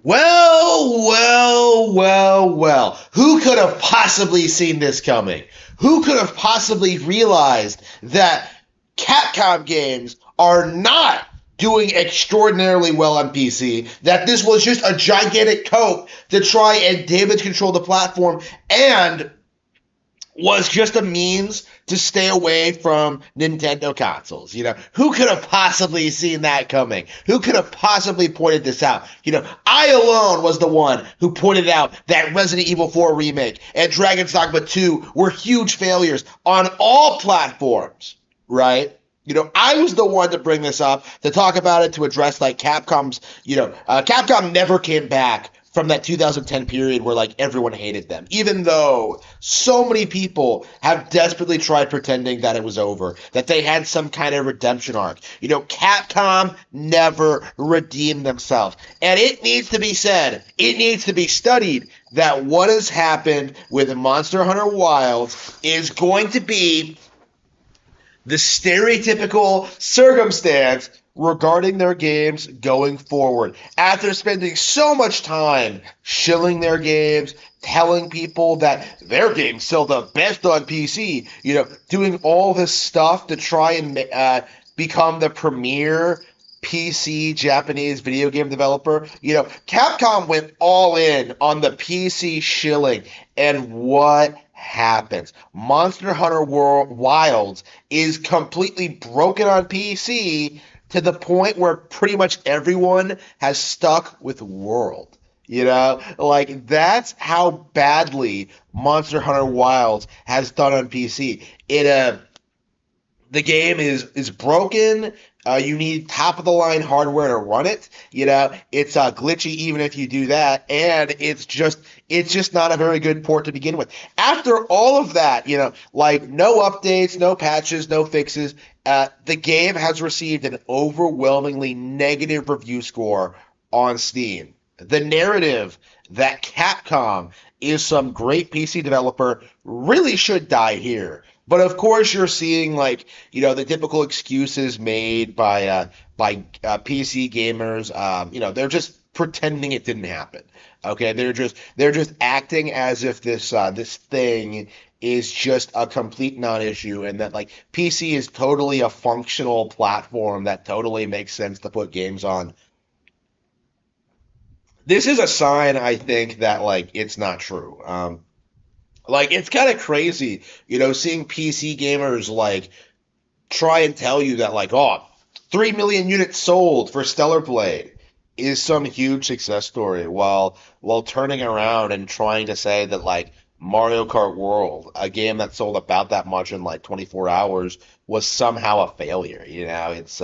Well. Who could have possibly seen this coming? Who could have possibly realized that Capcom games are not doing extraordinarily well on PC, that this was just a gigantic cope to try and damage control the platform and was just a means to stay away from Nintendo consoles. Who could have possibly seen that coming? Who could have possibly pointed this out? I alone was the one who pointed out that Resident Evil 4 Remake and Dragon's Dogma 2 were huge failures on all platforms, right? I was the one to bring this up, to talk about it, to address like Capcom's, Capcom never came back from that 2010 period where like everyone hated them, even though so many people have desperately tried pretending that it was over, that they had some kind of redemption arc. Capcom never redeemed themselves. And it needs to be said, it needs to be studied, that what has happened with Monster Hunter Wilds is going to be the stereotypical circumstance regarding their games going forward. After spending so much time shilling their games, telling people that their game's still the best on PC, doing all this stuff to try and become the premier PC Japanese video game developer, Capcom went all in on the PC shilling, and what happens? Monster Hunter Wilds is completely broken on PC to the point where pretty much everyone has stuck with World. That's how badly Monster Hunter Wilds has done on PC. The game is broken. You need top of the line hardware to run it. It's glitchy even if you do that, and it's just not a very good port to begin with. After all of that, no updates, no patches, no fixes, the game has received an overwhelmingly negative review score on Steam. The narrative that Capcom is some great PC developer really should die here. But of course, you're seeing the typical excuses made by PC gamers. They're just pretending it didn't happen. Okay, they're just acting as if this thing is just a complete non-issue, and that PC is totally a functional platform that totally makes sense to put games on. This is a sign, I think, that it's not true. It's kind of crazy, seeing PC gamers try and tell you that 3 million units sold for Stellar Blade is some huge success story, while turning around and trying to say that Mario Kart World, a game that sold about that much in 24 hours, was somehow a failure. It's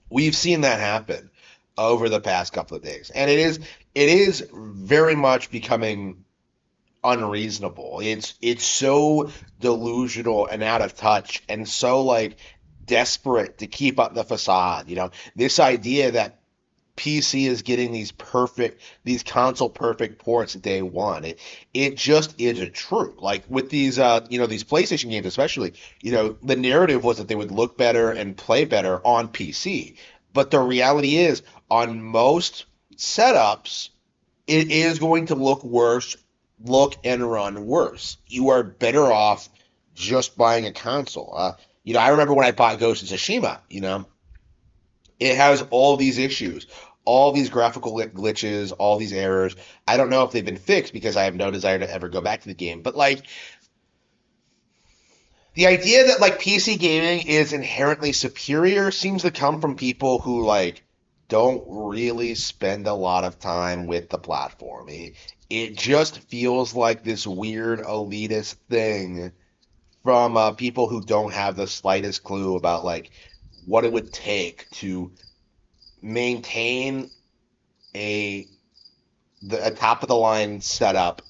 we've seen that happen over the past couple of days, and it is very much becoming unreasonable. It's so delusional and out of touch, and so desperate to keep up the facade. This idea that PC is getting these console perfect ports day one. It just isn't true. With these these PlayStation games especially, the narrative was that they would look better and play better on PC. But the reality is, on most setups, it is going to look and run worse. You are better off just buying a console. I remember when I bought Ghost of Tsushima, it has all these issues, all these graphical glitches, all these errors. I don't know if they've been fixed because I have no desire to ever go back to the game. But the idea that PC gaming is inherently superior seems to come from people who don't really spend a lot of time with the platform. It just feels like this weird elitist thing from people who don't have the slightest clue about what it would take to maintain a top of the line setup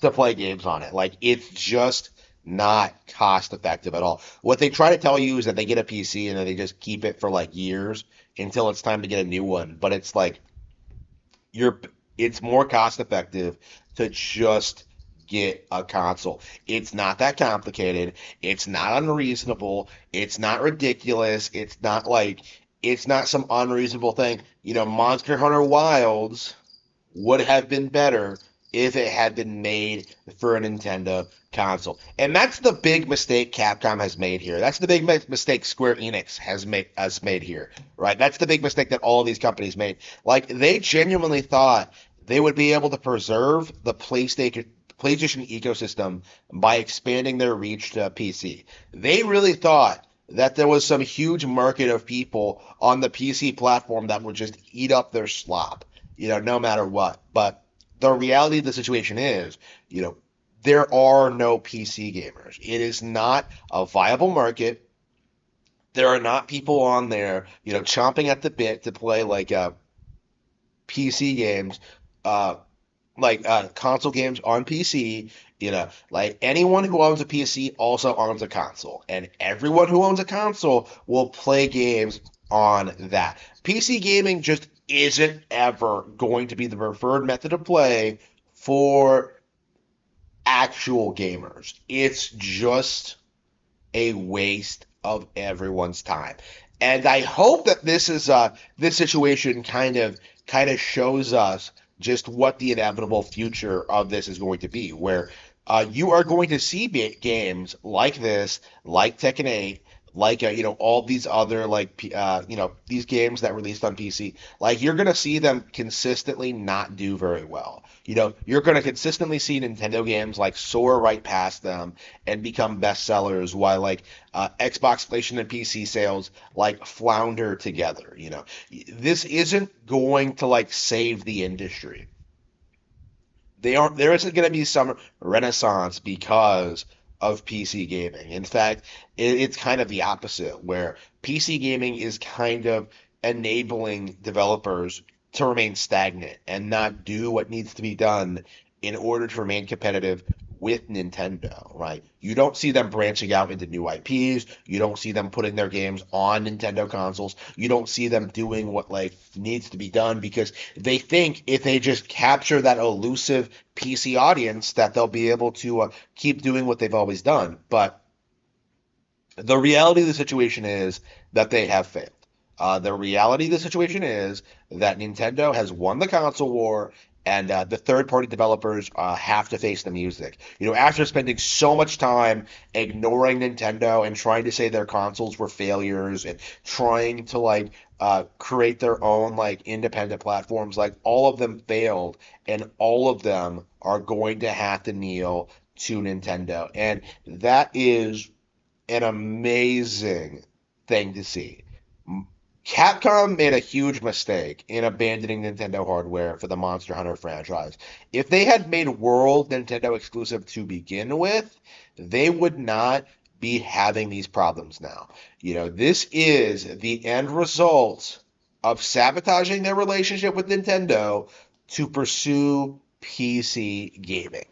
to play games on it. It's just not cost effective at all. What they try to tell you is that they get a PC and then they just keep it for years until it's time to get a new one. But it's it's more cost effective to just get a console. It's not that complicated. It's not unreasonable. It's not ridiculous. It's not It's not some unreasonable thing. Monster Hunter Wilds would have been better if it had been made for a Nintendo console. And that's the big mistake Capcom has made here. That's the big mistake Square Enix has made here, right? That's the big mistake that all these companies made. Like they genuinely thought they would be able to preserve the PlayStation ecosystem by expanding their reach to PC. They really thought that there was some huge market of people on the PC platform that would just eat up their slop, no matter what. But the reality of the situation is, you know, there are no PC gamers. It is not a viable market. There are not people on there, chomping at the bit to play like PC games, uh, like console games on PC. Like anyone who owns a PC also owns a console, and everyone who owns a console will play games on that. PC gaming just isn't ever going to be the preferred method of play for actual gamers. It's just a waste of everyone's time. And I hope that this situation kind of shows us just what the inevitable future of this is going to be, where you are going to see games like this, like Tekken 8, like all these other like these games that released on PC. Like you're gonna see them consistently not do very well. You're gonna consistently see Nintendo games like soar right past them and become bestsellers, while like Xbox, PlayStation, and PC sales like flounder together. This isn't going to like save the industry. There isn't going to be some renaissance because of PC gaming. In fact, it's kind of the opposite, where PC gaming is kind of enabling developers to remain stagnant and not do what needs to be done in order to remain competitive with Nintendo, right? You don't see them branching out into new IPs. You don't see them putting their games on Nintendo consoles. You don't see them doing what like needs to be done because they think if they just capture that elusive PC audience that they'll be able to keep doing what they've always done. But the reality of the situation is that they have failed. The reality of the situation is that Nintendo has won the console war, and the third-party developers have to face the music. After spending so much time ignoring Nintendo and trying to say their consoles were failures and trying to like create their own like independent platforms, like all of them failed, and all of them are going to have to kneel to Nintendo, and that is an amazing thing to see. Capcom made a huge mistake in abandoning Nintendo hardware for the Monster Hunter franchise. If they had made World Nintendo exclusive to begin with, they would not be having these problems now. This is the end result of sabotaging their relationship with Nintendo to pursue PC gaming.